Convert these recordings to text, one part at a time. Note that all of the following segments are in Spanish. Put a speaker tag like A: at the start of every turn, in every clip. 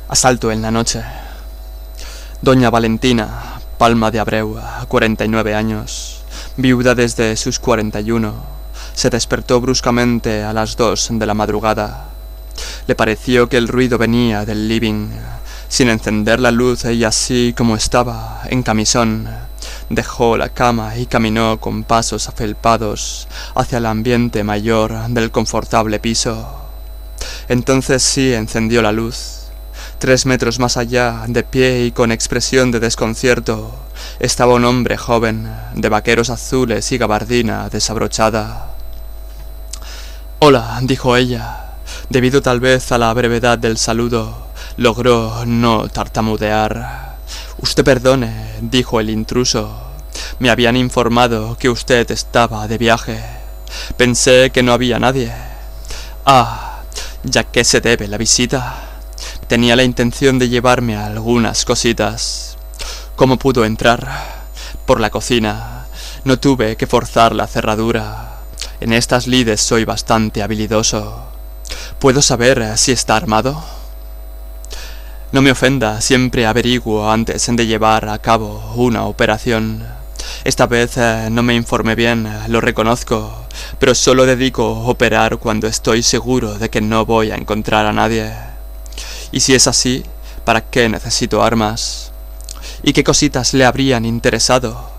A: Asalto en la noche. Doña Valentina Palma de Abreu, 49 años, viuda desde sus 41, se despertó bruscamente a las 2 de la madrugada. Le pareció que el ruido venía del living. Sin encender la luz y así como estaba, en camisón, dejó la cama y caminó con pasos afelpados hacia el ambiente mayor del confortable piso. Entonces sí encendió la luz. 3 metros más allá, de pie y con expresión de desconcierto, estaba un hombre joven, de vaqueros azules y gabardina desabrochada. «Hola», dijo ella. Debido tal vez a la brevedad del saludo, logró no tartamudear. «Usted perdone», dijo el intruso. «Me habían informado que usted estaba de viaje. Pensé que no había nadie». «Ah, ¿ya qué se debe la visita?» «Tenía la intención de llevarme algunas cositas». «¿Cómo pudo entrar?» «Por la cocina. No tuve que forzar la cerradura. En estas lides soy bastante habilidoso». «¿Puedo saber si está armado?» «No me ofenda, siempre averiguo antes de llevar a cabo una operación. Esta vez no me informé bien, lo reconozco, pero solo dedico a operar cuando estoy seguro de que no voy a encontrar a nadie. Y si es así, ¿para qué necesito armas? ¿Y qué cositas le habrían interesado?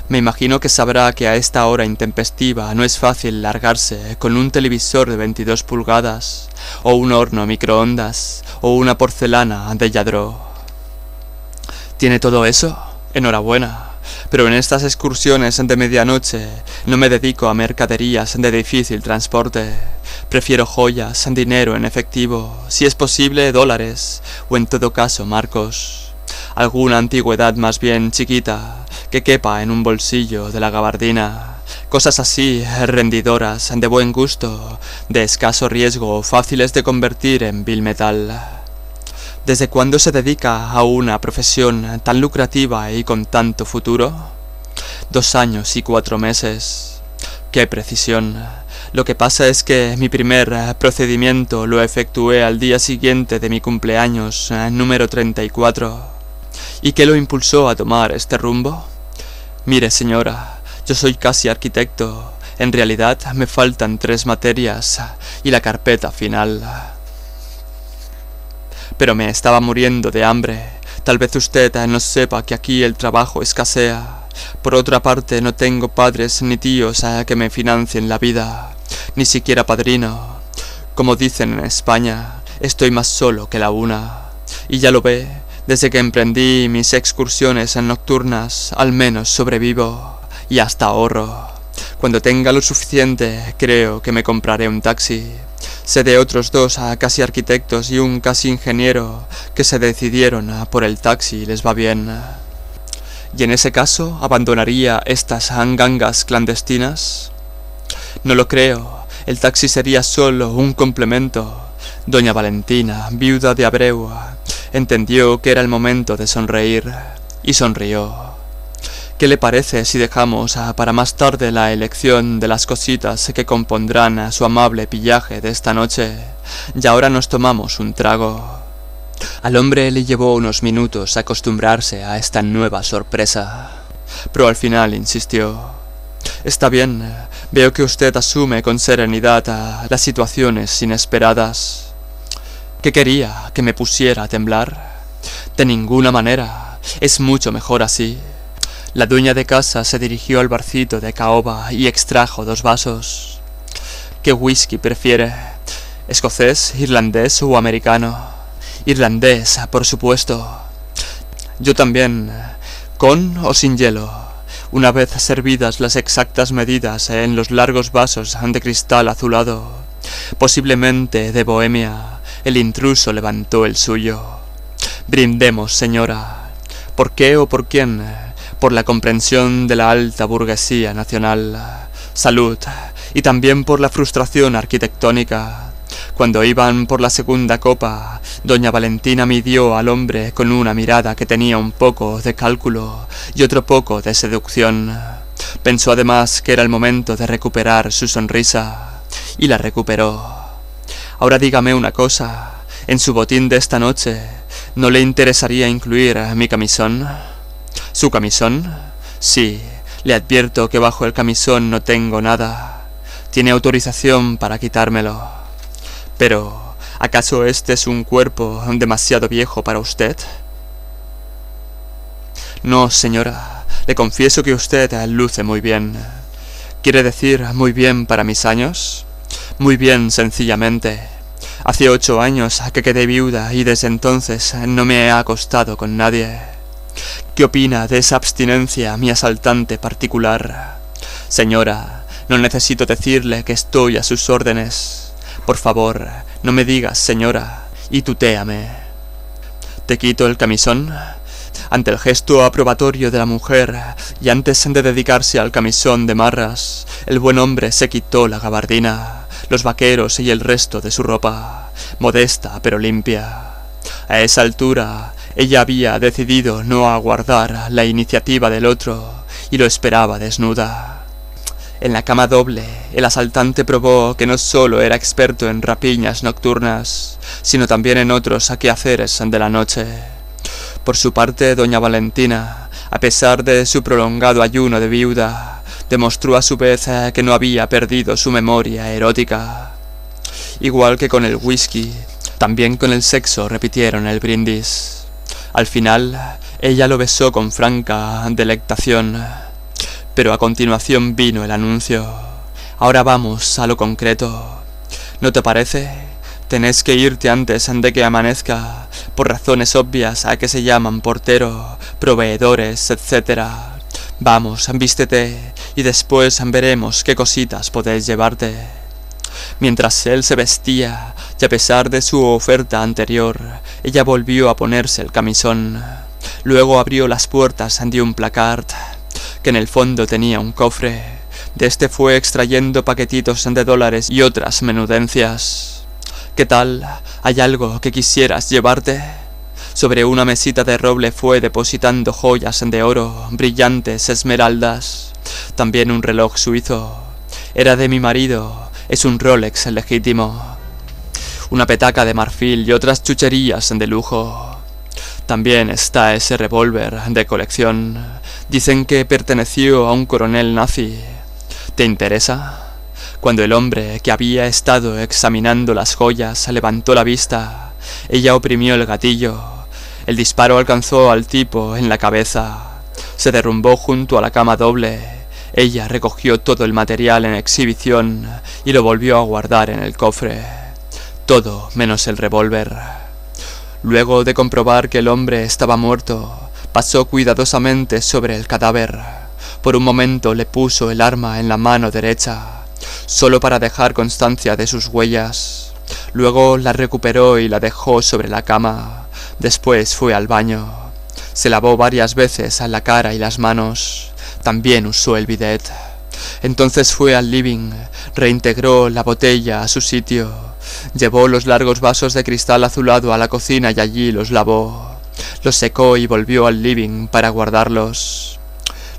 A: Me imagino que sabrá que a esta hora intempestiva no es fácil largarse con un televisor de 22 pulgadas, o un horno microondas, o una porcelana de Lladró. ¿Tiene todo eso? Enhorabuena. Pero en estas excursiones de medianoche no me dedico a mercaderías de difícil transporte. Prefiero joyas, dinero en efectivo, si es posible dólares, o en todo caso marcos. Alguna antigüedad más bien chiquita, que quepa en un bolsillo de la gabardina. Cosas así, rendidoras, de buen gusto, de escaso riesgo, fáciles de convertir en vil metal. ¿Desde cuándo se dedica a una profesión tan lucrativa y con tanto futuro? 2 años y 4 meses. ¡Qué precisión! Lo que pasa es que mi primer procedimiento lo efectué al día siguiente de mi cumpleaños, número 34. ¿Y qué lo impulsó a tomar este rumbo? Mire, señora, yo soy casi arquitecto. En realidad me faltan 3 materias y la carpeta final. Pero me estaba muriendo de hambre. Tal vez usted no sepa que aquí el trabajo escasea. Por otra parte, no tengo padres ni tíos que me financien la vida, ni siquiera padrino. Como dicen en España, estoy más solo que la una. Y ya lo ve, desde que emprendí mis excursiones nocturnas, al menos sobrevivo y hasta ahorro. Cuando tenga lo suficiente, creo que me compraré un taxi. Sé de otros 2 casi arquitectos y un casi ingeniero que se decidieron por el taxi y les va bien. ¿Y en ese caso abandonaría estas gangas clandestinas? No lo creo. El taxi sería solo un complemento. Doña Valentina, viuda de Abreu, entendió que era el momento de sonreír y sonrió. ¿Qué le parece si dejamos para más tarde la elección de las cositas que compondrán su amable pillaje de esta noche, y ahora nos tomamos un trago? Al hombre le llevó unos minutos acostumbrarse a esta nueva sorpresa, pero al final insistió. «Está bien, veo que usted asume con serenidad las situaciones inesperadas». ¿Qué quería? ¿Que me pusiera a temblar? De ninguna manera, es mucho mejor así. La dueña de casa se dirigió al barcito de caoba y extrajo 2 vasos. ¿Qué whisky prefiere? ¿Escocés, irlandés o americano? Irlandés, por supuesto. Yo también. ¿Con o sin hielo? Una vez servidas las exactas medidas en los largos vasos de cristal azulado, posiblemente de Bohemia, el intruso levantó el suyo. «Brindemos, señora». ¿Por qué o por quién? Por la comprensión de la alta burguesía nacional. Salud. Y también por la frustración arquitectónica. Cuando iban por la segunda copa, doña Valentina midió al hombre con una mirada que tenía un poco de cálculo y otro poco de seducción. Pensó además que era el momento de recuperar su sonrisa, y la recuperó. «Ahora dígame una cosa, en su botín de esta noche, ¿No le interesaría incluir mi camisón? ¿Su camisón? Sí, le advierto que bajo el camisón no tengo nada. Tiene autorización para quitármelo. Pero, ¿acaso este es un cuerpo demasiado viejo para usted? No, señora, le confieso que usted luce muy bien. ¿Quiere decir muy bien para mis años? Muy bien, sencillamente. Hace 8 años que quedé viuda y desde entonces no me he acostado con nadie. ¿Qué opina de esa abstinencia, mi asaltante particular? Señora, no necesito decirle que estoy a sus órdenes. Por favor, no me digas señora, y tutéame. ¿Te quito el camisón? Ante el gesto aprobatorio de la mujer, y antes de dedicarse al camisón de marras, el buen hombre se quitó la gabardina, los vaqueros y el resto de su ropa, modesta pero limpia. A esa altura, ella había decidido no aguardar la iniciativa del otro, y lo esperaba desnuda. En la cama doble, el asaltante probó que no solo era experto en rapiñas nocturnas, sino también en otros quehaceres de la noche. Por su parte, doña Valentina, a pesar de su prolongado ayuno de viuda, demostró a su vez que no había perdido su memoria erótica. Igual que con el whisky, también con el sexo repitieron el brindis. Al final, ella lo besó con franca delectación. Pero a continuación vino el anuncio. Ahora vamos a lo concreto. ¿No te parece? Tenés que irte antes de que amanezca, por razones obvias a que se llaman portero, proveedores, etc. Vamos, vístete, y después veremos qué cositas podés llevarte. Mientras él se vestía, y a pesar de su oferta anterior, ella volvió a ponerse el camisón. Luego abrió las puertas de un placard, que en el fondo tenía un cofre. De este fue extrayendo paquetitos de dólares y otras menudencias. ¿Qué tal? ¿Hay algo que quisieras llevarte? Sobre una mesita de roble fue depositando joyas de oro, brillantes esmeraldas. También un reloj suizo. Era de mi marido, es un Rolex legítimo. Una petaca de marfil y otras chucherías de lujo. También está ese revólver de colección. Dicen que perteneció a un coronel nazi. ¿Te interesa? Cuando el hombre que había estado examinando las joyas levantó la vista, ella oprimió el gatillo. El disparo alcanzó al tipo en la cabeza. Se derrumbó junto a la cama doble. Ella recogió todo el material en exhibición y lo volvió a guardar en el cofre. Todo menos el revólver. Luego de comprobar que el hombre estaba muerto, pasó cuidadosamente sobre el cadáver. Por un momento le puso el arma en la mano derecha, solo para dejar constancia de sus huellas. Luego la recuperó y la dejó sobre la cama. Después fue al baño. Se lavó varias veces la cara y las manos. También usó el bidet. Entonces fue al living, reintegró la botella a su sitio, llevó los largos vasos de cristal azulado a la cocina y allí los lavó. Los secó y volvió al living para guardarlos.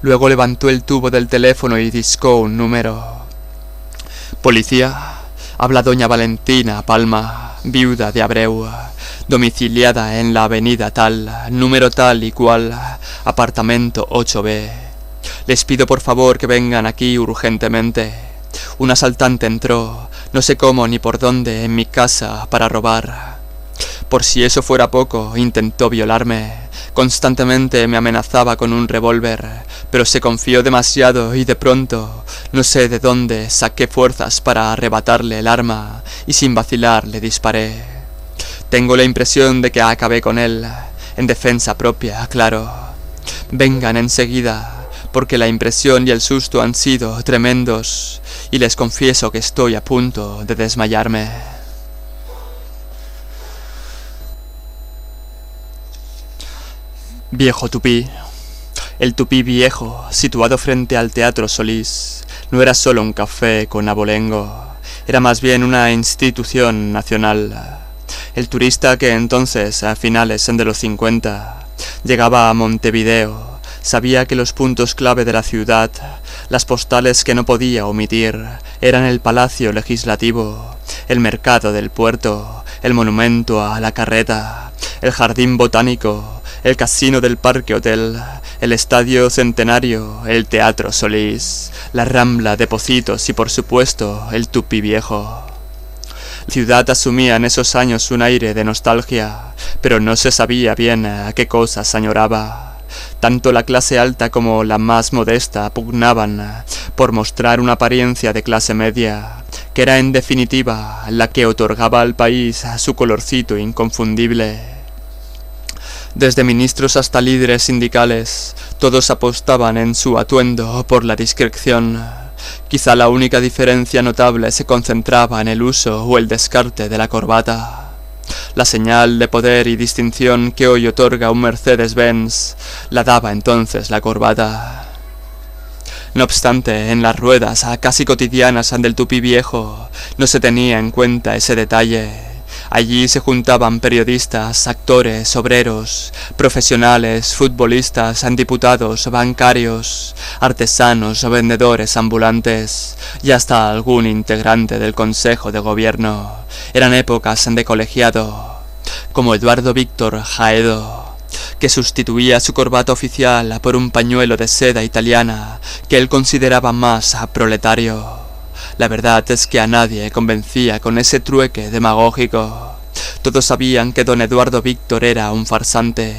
A: Luego levantó el tubo del teléfono y discó un número. «Policía, habla doña Valentina Palma, viuda de Abreu, domiciliada en la avenida tal, número tal y cual, apartamento 8B. Les pido por favor que vengan aquí urgentemente. Un asaltante entró, no sé cómo ni por dónde, en mi casa para robar. Por si eso fuera poco, intentó violarme. Constantemente me amenazaba con un revólver, pero se confió demasiado y de pronto, no sé de dónde, saqué fuerzas para arrebatarle el arma y sin vacilar le disparé. Tengo la impresión de que acabé con él, en defensa propia, claro. Vengan enseguida, porque la impresión y el susto han sido tremendos, y les confieso que estoy a punto de desmayarme». Viejo tupí. El tupí viejo, situado frente al Teatro Solís, no era solo un café con abolengo, era más bien una institución nacional. El turista que entonces, a finales de los 50, llegaba a Montevideo, sabía que los puntos clave de la ciudad, las postales que no podía omitir, eran el Palacio Legislativo, el Mercado del Puerto, el Monumento a la Carreta, el jardín botánico, el casino del Parque Hotel, el estadio Centenario, el Teatro Solís, la Rambla de Pocitos y por supuesto el Tupí Viejo. La ciudad asumía en esos años un aire de nostalgia, pero no se sabía bien a qué cosas añoraba. Tanto la clase alta como la más modesta pugnaban por mostrar una apariencia de clase media, que era en definitiva la que otorgaba al país su colorcito inconfundible. Desde ministros hasta líderes sindicales, todos apostaban en su atuendo por la discreción. Quizá la única diferencia notable se concentraba en el uso o el descarte de la corbata. La señal de poder y distinción que hoy otorga un Mercedes-Benz la daba entonces la corbata. No obstante, en las ruedas casi cotidianas del Tupí Viejo no se tenía en cuenta ese detalle. Allí se juntaban periodistas, actores, obreros, profesionales, futbolistas, diputados, bancarios, artesanos, vendedores ambulantes y hasta algún integrante del Consejo de Gobierno. Eran épocas de colegiado, como Eduardo Víctor Haedo, que sustituía su corbata oficial por un pañuelo de seda italiana que él consideraba más proletario. La verdad es que a nadie convencía con ese trueque demagógico. Todos sabían que don Eduardo Víctor era un farsante,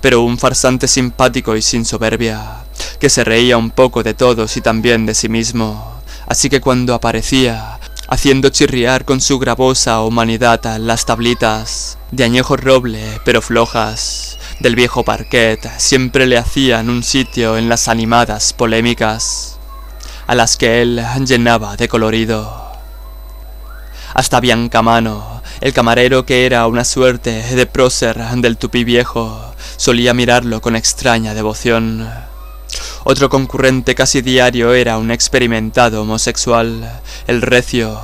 A: pero un farsante simpático y sin soberbia, que se reía un poco de todos y también de sí mismo. Así que cuando aparecía, haciendo chirriar con su gravosa humanidad las tablitas, de añejo roble pero flojas, del viejo parquet, siempre le hacían un sitio en las animadas polémicas, a las que él llenaba de colorido. Hasta Biancamano, el camarero que era una suerte de prócer del Tupí Viejo, solía mirarlo con extraña devoción. Otro concurrente casi diario era un experimentado homosexual, el Recio,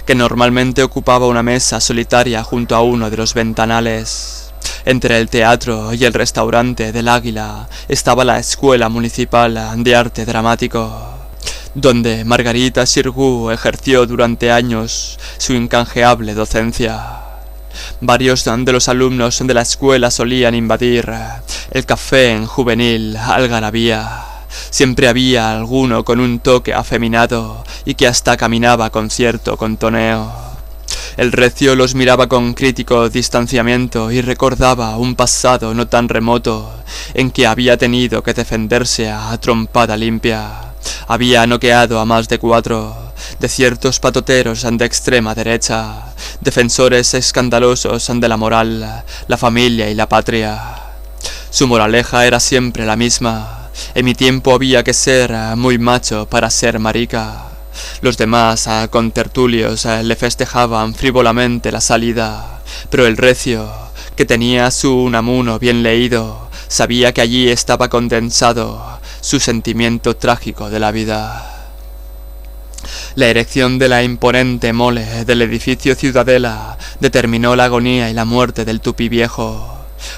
A: que normalmente ocupaba una mesa solitaria junto a uno de los ventanales. Entre el teatro y el restaurante del Águila estaba la Escuela Municipal de Arte Dramático, donde Margarita Xirgu ejerció durante años su incanjeable docencia. Varios de los alumnos de la escuela solían invadir el café en juvenil algarabía. Siempre había alguno con un toque afeminado y que hasta caminaba con cierto contoneo. El Recio los miraba con crítico distanciamiento y recordaba un pasado no tan remoto en que había tenido que defenderse a trompada limpia. Había noqueado a más de 4 de ciertos patoteros de extrema derecha, defensores escandalosos de la moral, la familia y la patria. Su moraleja era siempre la misma: en mi tiempo había que ser muy macho para ser marica. Los demás contertulios le festejaban frívolamente la salida, pero el Recio, que tenía su Unamuno bien leído, sabía que allí estaba condensado su sentimiento trágico de la vida. La erección de la imponente mole del edificio Ciudadela determinó la agonía y la muerte del Tupí Viejo.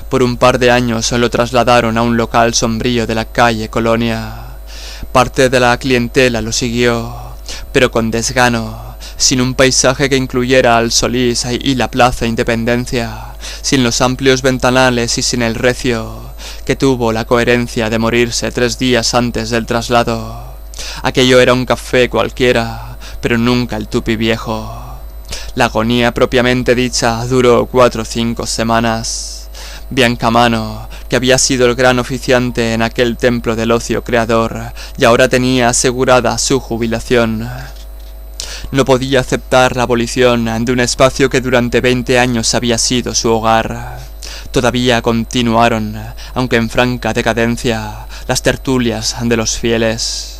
A: Por un par de años lo trasladaron a un local sombrío de la calle Colonia. Parte de la clientela lo siguió, pero con desgano, sin un paisaje que incluyera al Solís y la Plaza Independencia, sin los amplios ventanales y sin el Recio, que tuvo la coherencia de morirse 3 días antes del traslado. Aquello era un café cualquiera, pero nunca el Tupí Viejo. La agonía propiamente dicha duró 4 o 5 semanas. Biancamano, que había sido el gran oficiante en aquel templo del ocio creador y ahora tenía asegurada su jubilación, no podía aceptar la abolición de un espacio que durante 20 años había sido su hogar. Todavía continuaron, aunque en franca decadencia, las tertulias de los fieles.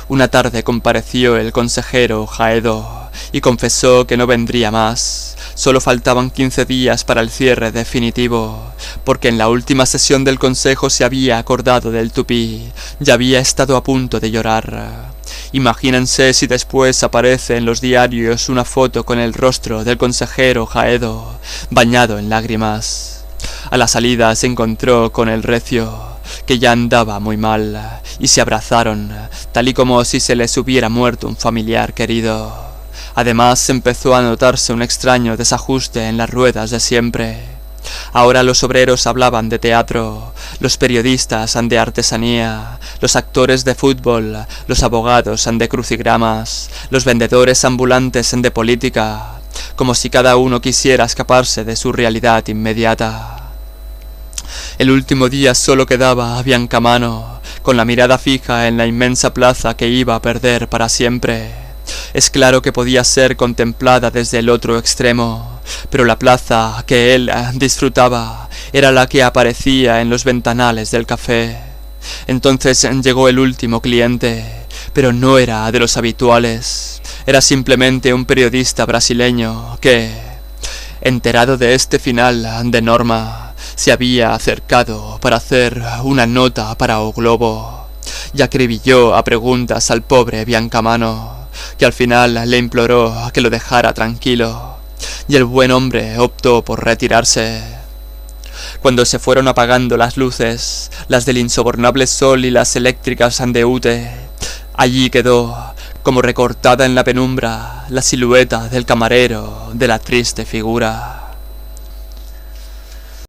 A: Una tarde compareció el consejero Haedo y confesó que no vendría más. Solo faltaban 15 días para el cierre definitivo, porque en la última sesión del consejo se había acordado del Tupí y había estado a punto de llorar. Imagínense si después aparece en los diarios una foto con el rostro del consejero Haedo bañado en lágrimas. A la salida se encontró con el Recio, que ya andaba muy mal, y se abrazaron, tal y como si se les hubiera muerto un familiar querido. Además empezó a notarse un extraño desajuste en las ruedas de siempre. Ahora los obreros hablaban de teatro, los periodistas de artesanía, los actores de fútbol, los abogados de crucigramas, los vendedores ambulantes de política, como si cada uno quisiera escaparse de su realidad inmediata. El último día solo quedaba Biancamano, con la mirada fija en la inmensa plaza que iba a perder para siempre. Es claro que podía ser contemplada desde el otro extremo, pero la plaza que él disfrutaba era la que aparecía en los ventanales del café. Entonces llegó el último cliente, pero no era de los habituales. Era simplemente un periodista brasileño que, enterado de este final de Norma, se había acercado para hacer una nota para O Globo y acribilló a preguntas al pobre Biancamano, que al final le imploró que lo dejara tranquilo, y el buen hombre optó por retirarse. Cuando se fueron apagando las luces, las del insobornable sol y las eléctricas de UTE, allí quedó, como recortada en la penumbra, la silueta del camarero de la triste figura.